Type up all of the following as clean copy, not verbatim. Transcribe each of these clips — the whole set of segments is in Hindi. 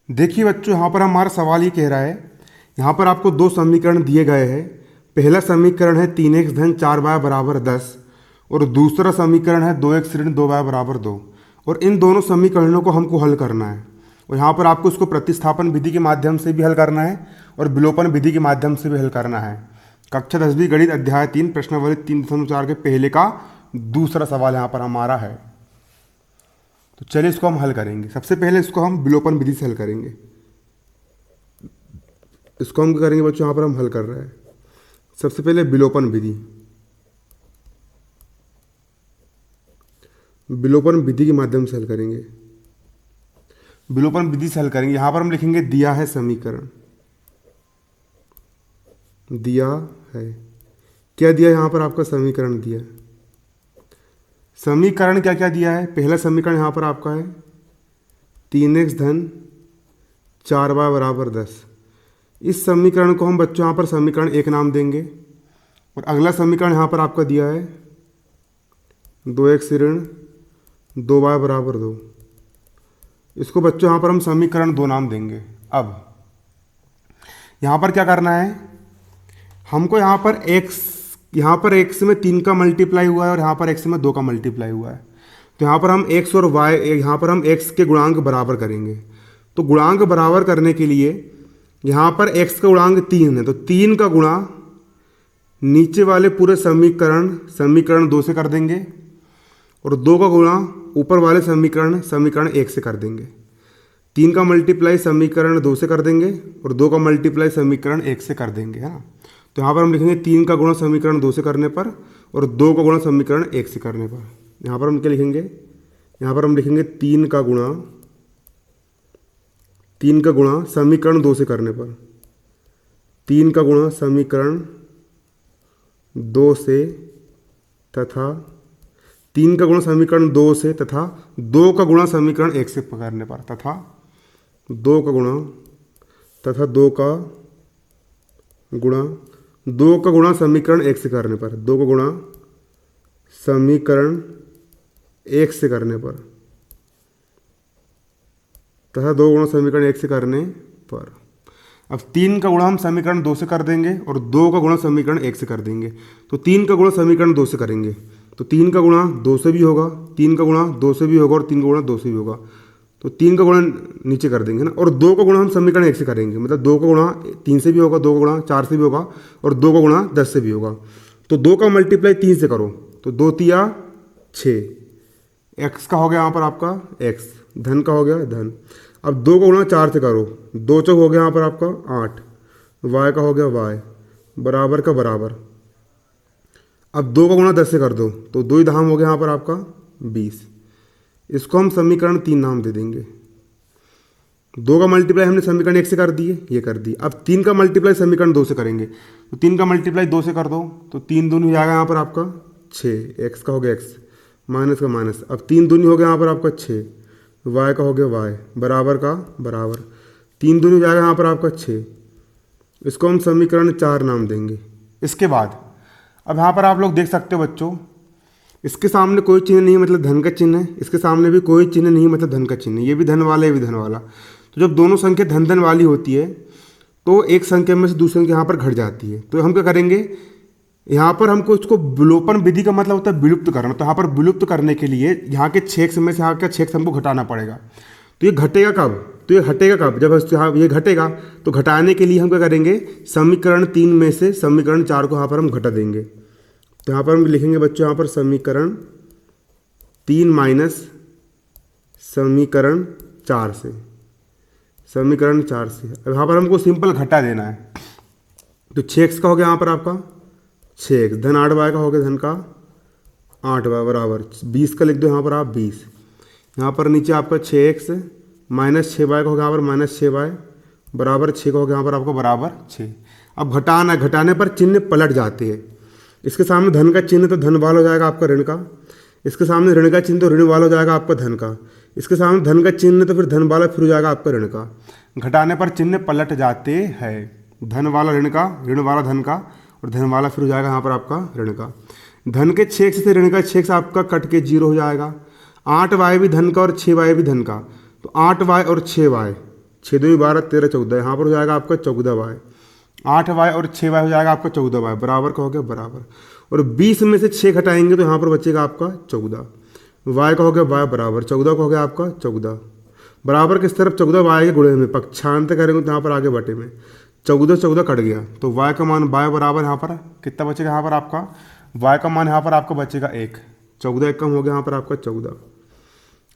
देखिए बच्चों, यहाँ पर हमारा सवाल ये कह रहा है, यहाँ पर आपको दो समीकरण दिए गए हैं। पहला समीकरण है 3x धन 4y बराबर 10 और दूसरा समीकरण है 2x ऋण 2y बराबर 2। और इन दोनों समीकरणों को हमको हल करना है। और यहाँ पर आपको इसको प्रतिस्थापन विधि के माध्यम से भी हल करना है और विलोपन विधि के माध्यम से भी हल करना है। कक्षा 10वीं गणित अध्याय 3 प्रश्नावली 3.4 के पहले का दूसरा सवाल यहाँ पर हमारा है। तो चलिए इसको हम हल करेंगे। सबसे पहले इसको हम विलोपन विधि से हल करेंगे। इसको हम क्या करेंगे बच्चों, यहाँ पर हम हल कर रहे हैं। सबसे पहले विलोपन विधि, विलोपन विधि के माध्यम से हल करेंगे। विलोपन विधि से हल करेंगे। यहाँ पर हम लिखेंगे दिया है समीकरण, दिया है, क्या दिया यहाँ पर आपका समीकरण दिया है। समीकरण क्या क्या दिया है। पहला समीकरण यहाँ पर आपका है 3x धन 4y बराबर 10। इस समीकरण को हम बच्चों यहाँ पर समीकरण 1 नाम देंगे। और अगला समीकरण यहाँ पर आपका दिया है 2x ऋण 2y बराबर 2। इसको बच्चों यहाँ पर हम समीकरण 2 नाम देंगे। अब यहाँ पर क्या करना है, हमको यहाँ पर x में 3 का मल्टीप्लाई हुआ है और यहाँ पर x में 2 का मल्टीप्लाई हुआ है। तो यहाँ पर हम x और y, यहाँ पर हम x के गुणांक बराबर करेंगे। तो गुणांक बराबर करने के लिए यहाँ पर x का गुणांक 3 है, तो 3 का गुणा नीचे वाले पूरे समीकरण 2 से कर देंगे और 2 का गुणा ऊपर वाले समीकरण 1 से कर देंगे। 3 का मल्टीप्लाई समीकरण 2 से कर देंगे और 2 का मल्टीप्लाई समीकरण 1 से कर देंगे, है ना। तो यहाँ पर हम लिखेंगे 3 का गुणा समीकरण 2 से करने पर और 2 का गुणा समीकरण 1 से करने पर। यहाँ पर हम क्या लिखेंगे, यहाँ पर हम लिखेंगे 3 का गुणा समीकरण 2 से करने पर, 3 का गुणा समीकरण 2 से तथा 3 का गुणा समीकरण 2 से तथा 2 का गुणा समीकरण 1 से करने पर, तथा 2 का गुणा समीकरण 1 से करने पर, 2 का गुणा समीकरण 1 से करने पर तथा 2 गुणा समीकरण 1 से करने पर। अब 3 का गुणा हम समीकरण 2 से कर देंगे और 2 का गुणा समीकरण 1 से कर देंगे। तो 3 का गुणा समीकरण 2 से करेंगे तो 3 का गुणा 2 से भी होगा, 3 का गुणा 2 से भी होगा और 3 का गुणा 2 से भी होगा। तो 3 का गुणा नीचे कर देंगे ना, और 2 का गुणा हम समीकरण 1 से करेंगे, मतलब 2 का गुणा 3 से भी होगा, 2 का गुणा 4 से भी होगा और 2 का गुणा 10 से भी होगा। तो 2 का मल्टीप्लाई 3 से करो तो 2 तिया 6, x का हो गया यहाँ पर आपका x, धन का हो गया धन। अब 2 का गुणा 4 से करो, 2 चौक हो गया यहाँ पर आपका 8, y का हो गया y, बराबर का बराबर। अब 2 का गुणा 10 से कर दो तो 2 ही धाम हो गया यहाँ पर आपका 20। इसको हम समीकरण 3 नाम दे देंगे। 2 का मल्टीप्लाई हमने समीकरण 1 से कर दिए, ये कर दिए। अब 3 का मल्टीप्लाई समीकरण 2 से करेंगे तो 3 का मल्टीप्लाई 2 से कर दो तो 3 दूनी हो जाएगा यहाँ पर आपका 6, x का हो गया x, माइनस का माइनस। अब 3 दूनी हो गया यहाँ पर आपका 6, y का हो गया y, बराबर का बराबर। 3 दूनी हो जाएगा यहाँ पर आपका 6। इसको हम समीकरण 4 नाम देंगे। इसके बाद अब यहाँ पर आप लोग देख सकते हो बच्चों, इसके सामने कोई चिन्ह नहीं मतलब धन का चिन्ह है, इसके सामने भी कोई चिन्ह नहीं मतलब धन का चिन्ह है। ये भी धन वाला, ये भी धन वाला। तो जब दोनों संख्या धन धन वाली होती है तो एक संख्या में से दूसरी संख्या यहाँ पर घट जाती है। तो हम क्या करेंगे, यहाँ पर हमको इसको विलोपन विधि का मतलब होता है विलुप्त करना। तो यहाँ पर विलुप्त करने के लिए यहाँ के 6x में से यहाँ का 6x हमको घटाना पड़ेगा। तो ये घटेगा कब, तो ये हटेगा कब, जब ये घटेगा। तो घटाने के लिए हम क्या करेंगे, समीकरण 3 में से समीकरण 4 को यहाँ पर हम घटा देंगे। तो यहाँ पर हम लिखेंगे बच्चों, यहाँ पर समीकरण 3 माइनस समीकरण 4 से, समीकरण 4 से। अब यहाँ पर हमको सिंपल घटा देना है। तो 6x का हो गया यहाँ पर आपका 6x, धन 8y का हो गया धन का 8y बराबर 20 का लिख दो यहाँ पर आप 20। यहाँ पर नीचे आपका 6x माइनस 6y का हो गया यहाँ पर माइनस 6y, बराबर 6 का हो गया यहाँ पर आपका बराबर 6। अब घटाने पर चिन्ह पलट जाते हैं। इसके सामने धन का चिन्ह तो धन वाला हो जाएगा आपका ऋण का, इसके सामने ऋण का चिन्ह तो ऋण वाला हो जाएगा आपका धन का, इसके सामने धन का चिन्ह तो फिर धन वाला फिर हो जाएगा आपका ऋण का। घटाने पर चिन्ह पलट जाते हैं, धन वाला ऋण का, ऋण वाला धन का और धन वाला फिर हो जाएगा यहाँ पर आपका ऋण का। धन के 6x से ऋण का 6x आपका कट के 0 हो जाएगा। 8y भी धन का और 6y भी धन का, तो 8y और 6y 6 दूनी 12, 13 14, यहाँ पर हो जाएगा आपका 14y। 8y और 6y हो जाएगा आपका 14y, बराबर का हो गया बराबर। और 20 में से 6 घटाएंगे तो यहाँ पर बचेगा आपका 14। y का हो गया y बराबर 14 का हो गया आपका 14, बराबर किस तरफ 14 y के गुणे में, पक्षांतर करेंगे तो यहाँ पर आगे बटे में 14 14 कट गया, तो y का मान y बराबर यहाँ पर कितना बचेगा, यहाँ पर आपका y का मान यहाँ पर आपका बचेगा 1, 14 एक कम हो गया यहाँ पर आपका 14,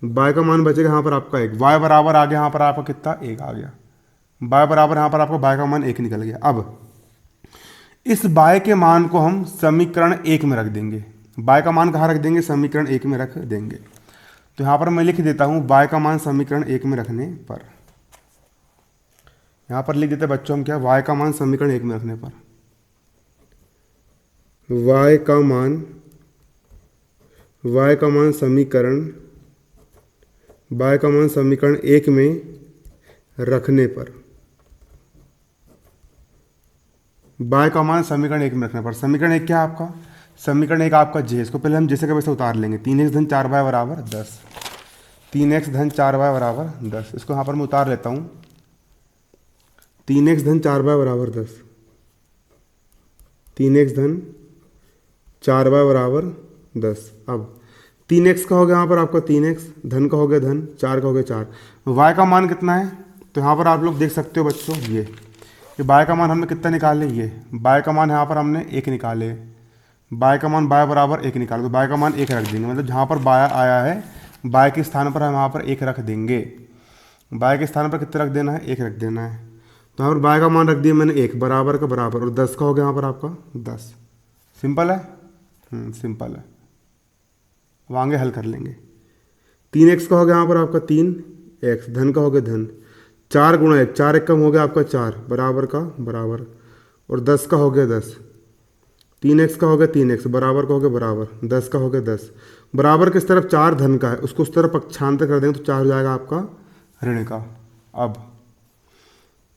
y का मान बचेगा यहाँ पर आपका 1, y बराबर आ गया यहाँ पर आपका कितना 1 आ गया, y बराबर यहाँ पर आपका y का मान 1 निकल गया। अब इस y के मान को हम समीकरण 1 में रख देंगे। y का मान कहाँ रख देंगे, समीकरण 1 में रख देंगे। तो यहाँ पर मैं लिख देता हूँ y का मान समीकरण 1 में रखने पर, यहाँ पर लिख देते बच्चों हम क्या, y का मान समीकरण 1 में रखने पर, y का मान समीकरण 1 में रखने पर, y का मान समीकरण 1 में रखने पर, समीकरण 1 क्या है आपका, समीकरण 1 आपका j, इसको पहले हम जैसे का वैसे उतार लेंगे, 3x धन 4y बराबर 10, 3x धन 4y बराबर 10, इसको यहाँ पर मैं उतार लेता हूँ, 3x धन 4y बराबर 10, 3x धन 4y बराबर 10। अब 3x का हो गया यहाँ पर आपका 3x, धन का हो गया धन, 4 का हो गया 4, y का मान कितना है, तो यहाँ पर आप लोग देख सकते हो बच्चों ये y का मान हमने कितना निकाले, ये y का मान यहाँ पर हमने 1 निकाले, y का मान y बराबर 1 निकाले, तो y का मान 1 रख देंगे, मतलब जहाँ पर y आया है y के स्थान पर हम यहाँ पर 1 रख देंगे, y के स्थान पर कितना रख देना है, 1 रख देना है। तो यहाँ पर y का मान रख दिया मैंने 1, बराबर का बराबर, और 10 का हो गया यहाँ पर आपका 10। सिंपल है, सिंपल है। अब आगे हल कर लेंगे, 3x का हो गया यहाँ पर आपका 3x, धन का हो गया धन, 4 गुणा 1, 4 एक कम हो गया आपका 4, बराबर का बराबर, और 10 का हो गया 10, 3x का हो गया 3x, बराबर का हो गया बराबर, 10 का हो गया 10, बराबर किस तरफ 4 धन का है, उसको उस तरफ पक्षांतर कर देंगे तो 4 हो जाएगा आपका ऋण का। अब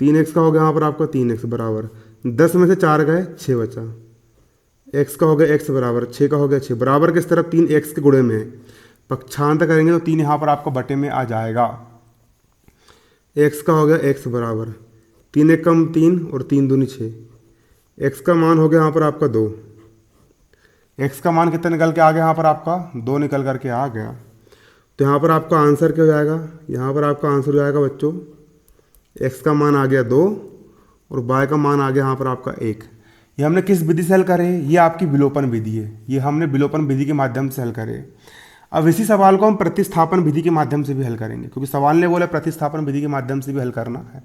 3x का हो गया यहाँ पर आपका 3x बराबर, 10 में से 4 गए 6 बचा, x का हो गया x बराबर, 6 का हो गया 6, बराबर किस तरफ 3x के गुणे में है, पक्षांतर करेंगे तो 3 यहाँ पर आपका बटे में आ जाएगा, x का हो गया x बराबर, 3 एक कम 3 और 3 दूनी 6, x का मान हो गया यहाँ पर आपका 2, x का मान कितना निकल के आ गया यहाँ पर आपका 2 निकल करके आ गया। तो यहाँ पर आपका आंसर क्या हो जाएगा, यहाँ पर आपका आंसर हो जाएगा बच्चों, x का मान आ गया 2 और y का मान आ गया यहाँ पर आपका 1। ये हमने किस विधि से हल करे, ये आपकी विलोपन विधि है, ये हमने विलोपन विधि के माध्यम से हल करे। अब इसी सवाल को हम प्रतिस्थापन विधि के माध्यम से भी हल करेंगे, क्योंकि सवाल ने बोला प्रतिस्थापन विधि के माध्यम से भी हल करना है।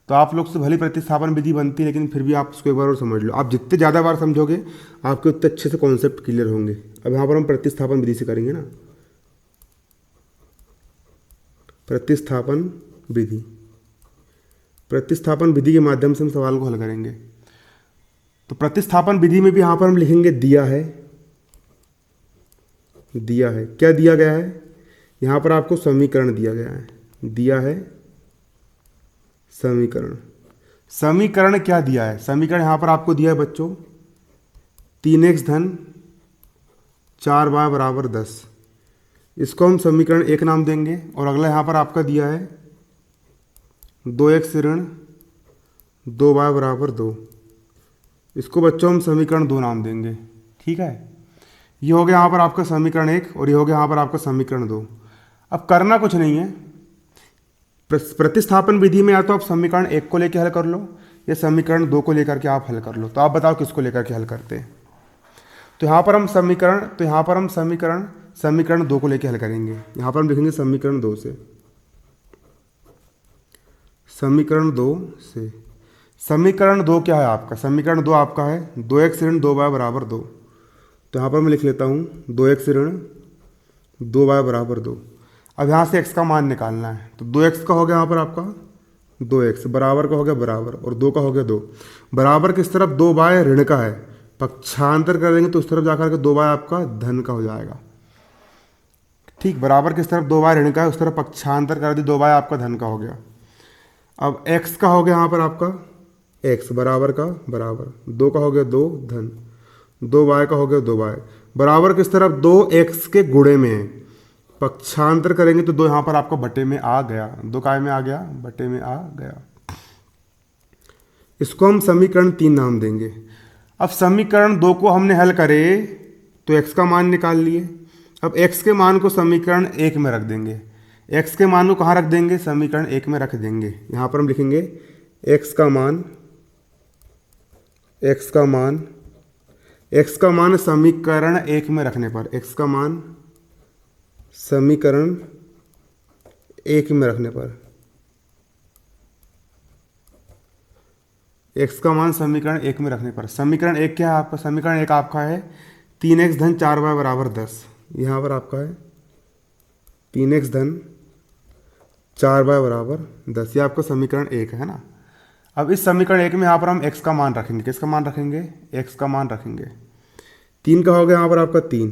तो आप लोग से भली प्रतिस्थापन विधि बनती है, लेकिन फिर भी आप उसको एक बार और समझ लो, आप जितने ज़्यादा बार समझोगे आपके उतने अच्छे से कॉन्सेप्ट क्लियर होंगे। अब यहाँ पर हम प्रतिस्थापन विधि से करेंगे ना, प्रतिस्थापन विधि, प्रतिस्थापन विधि के माध्यम से हम सवाल को हल करेंगे। तो प्रतिस्थापन विधि में भी यहाँ पर हम लिखेंगे दिया है, दिया है, क्या दिया गया है, यहाँ पर आपको समीकरण दिया गया है, दिया है समीकरण, समीकरण क्या दिया है, समीकरण यहाँ पर आपको दिया है बच्चों 3x धन 4y बराबर 10, इसको हम समीकरण 1 नाम देंगे। और अगला यहाँ पर आपका दिया है 2x ऋण 2y बराबर 2, इसको बच्चों हम समीकरण 2 नाम देंगे। ठीक है, ये हो गया यहाँ पर आपका समीकरण 1 और ये हो गया यहाँ पर आपका समीकरण 2। अब करना कुछ नहीं है, प्रतिस्थापन विधि में या तो आप समीकरण 1 को लेकर हल कर लो या समीकरण 2 को लेकर के आप हल कर लो। तो आप बताओ किसको लेकर के हल करते हैं। तो यहाँ पर हम समीकरण 2 को लेकर हल करेंगे। यहाँ पर हम लिखेंगे समीकरण 2 से, समीकरण 2 से, समीकरण 2 क्या है आपका, समीकरण 2 आपका है 2x ऋण 2y बराबर 2। तो यहाँ पर मैं लिख लेता हूँ 2x ऋण 2y बराबर 2। अब यहाँ से x का मान निकालना है, तो 2x का हो गया यहाँ पर आपका 2x, बराबर का हो गया बराबर, और 2 का हो गया 2, बराबर किस तरफ 2y ऋण का है, पक्षांतर कर देंगे तो उस तरफ जाकर के 2y आपका धन का हो जाएगा। ठीक, बराबर किस तरफ 2y ऋण का है, उस तरफ पक्षांतर कर दी, 2y आपका धन का हो गया। अब x का हो गया यहाँ पर आपका x, बराबर का बराबर, 2 का हो गया 2 धन, 2y का हो गया 2y, बराबर किस तरफ 2x के गुणे में है, पक्षांतर करेंगे तो 2 यहाँ पर आपका बटे में आ गया, 2 काय में आ गया, बटे में आ गया। इसको हम समीकरण 3 नाम देंगे। अब समीकरण 2 को हमने हल करे तो x का मान निकाल लिए। अब x के मान को समीकरण 1 में रख देंगे। x के मान को कहाँ रख देंगे, समीकरण 1 में रख देंगे। यहाँ पर हम लिखेंगे x का मान समीकरण 1 में रखने पर, x का मान समीकरण 1 में रखने पर, x का मान समीकरण 1 में रखने पर, समीकरण 1 क्या है आपका, समीकरण 1 आपका है 3x धन 4y बराबर 10। यहाँ पर आपका है 3x धन 4y बराबर 10, ये आपका समीकरण 1 है ना। अब इस समीकरण 1 में यहाँ पर हम x का मान रखेंगे, किसका मान रखेंगे, x का मान रखेंगे। 3 का हो गया यहाँ पर आपका 3,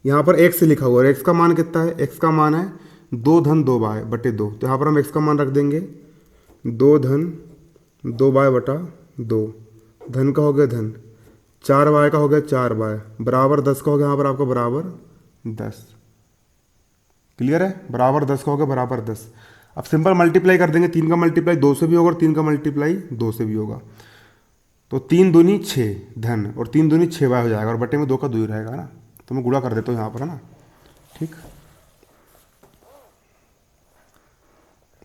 यहाँ पर x लिखा हुआ है, x का मान कितना है, x का मान है 2 धन 2y बटे 2, तो यहाँ पर हम x का मान रख देंगे 2 धन 2y बटा 2, धन का हो गया धन, 4y का हो गया 4y बराबर 10 का हो गया यहाँ पर आपका बराबर 10। क्लियर है, बराबर 10 का हो गया बराबर 10। अब सिंपल मल्टीप्लाई कर देंगे, 3 का मल्टीप्लाई 2 से भी होगा और 3 का मल्टीप्लाई 2 से भी होगा, तो 3 दूनी 6 धन और 3 दूनी 6y हो जाएगा और बटे में 2 का 2 ही रहेगा ना, तो मैं गुणा कर देता हूँ यहाँ पर, है ना। ठीक,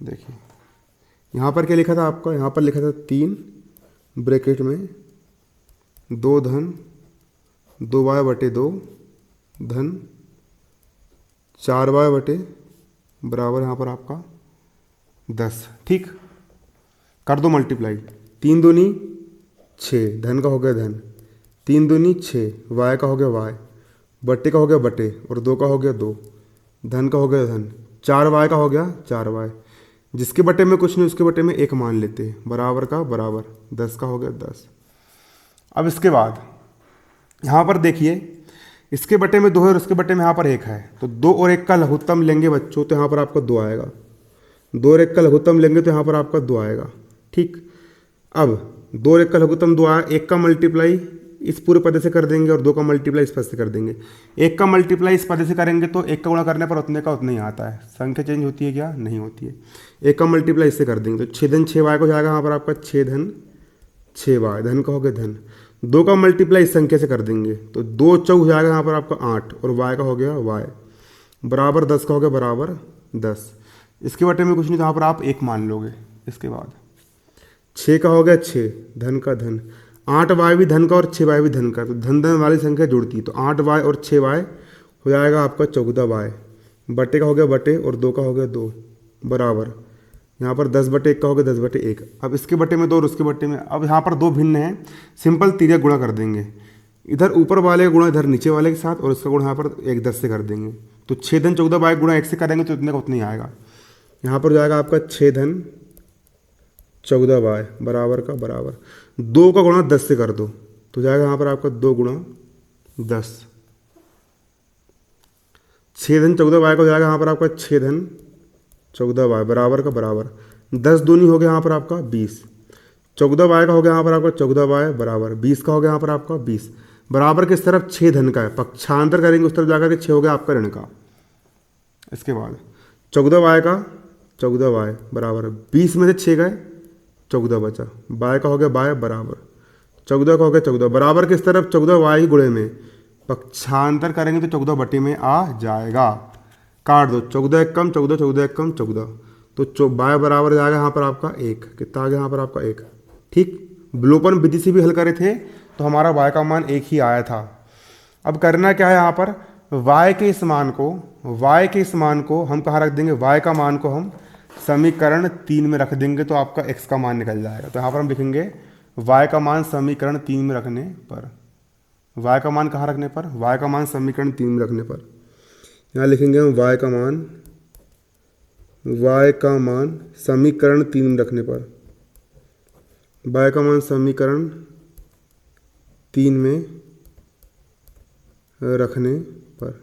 देखिए यहाँ पर क्या लिखा था आपका, यहाँ पर लिखा था 3 ब्रैकेट में 2 धन 2y बटे 2 धन 4y बटे बराबर यहाँ पर आपका 10। ठीक, कर दो मल्टीप्लाई, 3 दूनी 6 धन का हो गया धन, 3 दूनी 6 y का हो गया y बटे का हो गया बटे और 2 का हो गया 2, धन का हो गया धन, 4y का हो गया 4y, जिसके बटे में कुछ नहीं उसके बटे में 1 मान लेते हैं, बराबर का बराबर 10 का हो गया 10। अब इसके बाद यहाँ पर देखिए, इसके बटे में 2 है और इसके बटे में यहाँ पर 1 है, तो 2 और 1 का लघुत्तम लेंगे बच्चों, तो यहाँ पर आपका 2 आएगा। 2 और 1 का लघुत्तम लेंगे तो यहाँ पर आपका 2 आएगा। ठीक, अब 2 और 1 का लघुत्तम 2 आया, 1 का मल्टीप्लाई इस पूरे पदे से कर देंगे और 2 का मल्टीप्लाई इस पद से कर देंगे। 1 का मल्टीप्लाई इस पदे से करेंगे तो 1 का गुणा करने पर उतने का उतना ही आता है, संख्या चेंज होती है क्या, नहीं होती है। 1 का मल्टीप्लाई इससे कर देंगे तो 6 धन 6y को जाएगा यहाँ पर आपका 6 धन 6y, धन का हो गया धन। 2 का मल्टीप्लाई इस संख्या से कर देंगे तो 2 चौक हो जाएगा यहाँ पर आपका 8 और y का हो गया y बराबर 10 का हो गया बराबर 10। इसके बटे में कुछ नहीं तो यहाँ पर आप 1 मान लोगे। इसके बाद 6 का हो गया 6 धन का धन, 8y भी धन का और 6y भी धन का, तो धन धन वाली संख्या जुड़ती है, तो 8y और 6y हो जाएगा आपका 14y बटे का हो गया बटे और 2 का हो गया 2 बराबर यहाँ पर 10 बटे 1 का हो गया 10 बटे 1। अब इसके बटे में 2 और उसके बटे में, अब यहाँ पर 2 भिन्न हैं, सिंपल तिर्यक गुणा कर देंगे, इधर ऊपर वाले का गुणा इधर नीचे वाले के साथ और इसका गुणा यहाँ पर 1 10 से कर देंगे, तो 6 धन 14y गुणा 1 से करेंगे तो इतने का उतना ही आएगा। यहाँ पर जाएगा आपका 6 धन 14y बराबर का बराबर 2 का गुणा 10 से कर दो तो जाएगा यहाँ पर आपका 2 गुणा 10, 6 धन 14y को जाएगा यहाँ पर आपका 6 धन 14y बराबर का बराबर 10 दूनी हो गया यहाँ पर आपका 20, 14y का हो गया यहाँ पर आपका 14y बराबर 20 का हो गया यहाँ पर आपका 20, बराबर किस तरफ 6 धन का है, पक्षांतर करेंगे उस तरफ जाकर के 6 हो गया आपका ऋण का। इसके बाद 14y का 14y बराबर 20 में से 6 गए 14 बचा, y का हो गया y बराबर 14 का हो गया 14 बराबर किस तरफ 14y गुणे में, पक्षांतर करेंगे तो 14 बटे में आ जाएगा, काट दो 14 एक कम 14 14 एक कम 14, तो y बराबर जाएगा यहाँ पर आपका 1, कितना आ गया यहाँ पर आपका 1। ठीक, विलोपन विधि से भी हल करे थे तो हमारा y का मान 1 ही आया था। अब करना क्या है, यहाँ पर y के इस मान को हम कहाँ रख देंगे, y का मान को हम समीकरण 3 में रख देंगे तो आपका x का मान निकल जाएगा। तो यहाँ पर हम लिखेंगे y का मान समीकरण 3 में रखने पर, y का मान कहाँ रखने पर, y का मान समीकरण 3 में रखने पर यहाँ लिखेंगे हम y का मान समीकरण 3 में रखने पर, y का मान समीकरण 3 में रखने पर।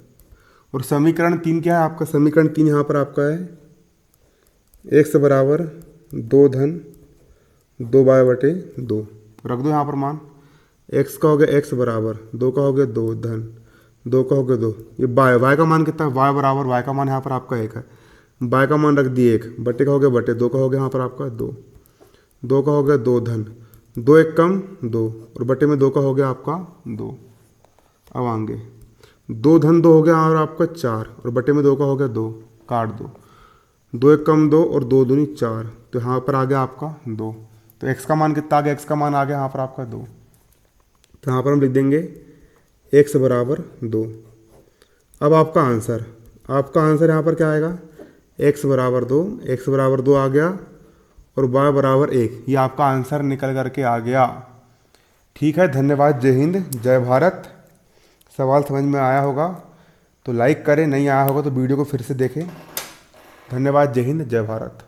और समीकरण 3 क्या है आपका, समीकरण 3 यहाँ पर आपका है x बराबर 2 धन 2y बटे 2, रख दो यहाँ पर मान, x का हो गया x बराबर 2 का हो गया 2 धन 2 का हो गया 2। ये वाई, वाई का मान कितना है, वाई बराबर, वाई का मान यहाँ पर आपका 1 है, वाई का मान रख दिए 1, बटे का हो गया बटे 2 का हो गया यहाँ पर आपका 2, 2 का हो गया 2 धन, 2 1 कम 2 और बटे में 2 का हो गया आपका 2। अब आगे 2 धन 2 हो गया और आपका 4 और बटे में 2 का हो गया 2, काट दो, 2 1 कम 2 और 2 दूनी 4, तो यहाँ पर आ गया आपका 2। तो x का मान कितना आ गया, x का मान आ गया यहाँ पर आपका 2। तो यहाँ पर हम लिख देंगे x बराबर 2। अब आपका आंसर यहाँ पर क्या आएगा, x बराबर 2, x बराबर 2 आ गया और y बराबर 1, ये आपका आंसर निकल करके आ गया। ठीक है, धन्यवाद, जय हिंद, जय भारत। सवाल समझ में आया होगा तो लाइक करें, नहीं आया होगा तो वीडियो को फिर से देखें। धन्यवाद, जय हिंद, जय भारत।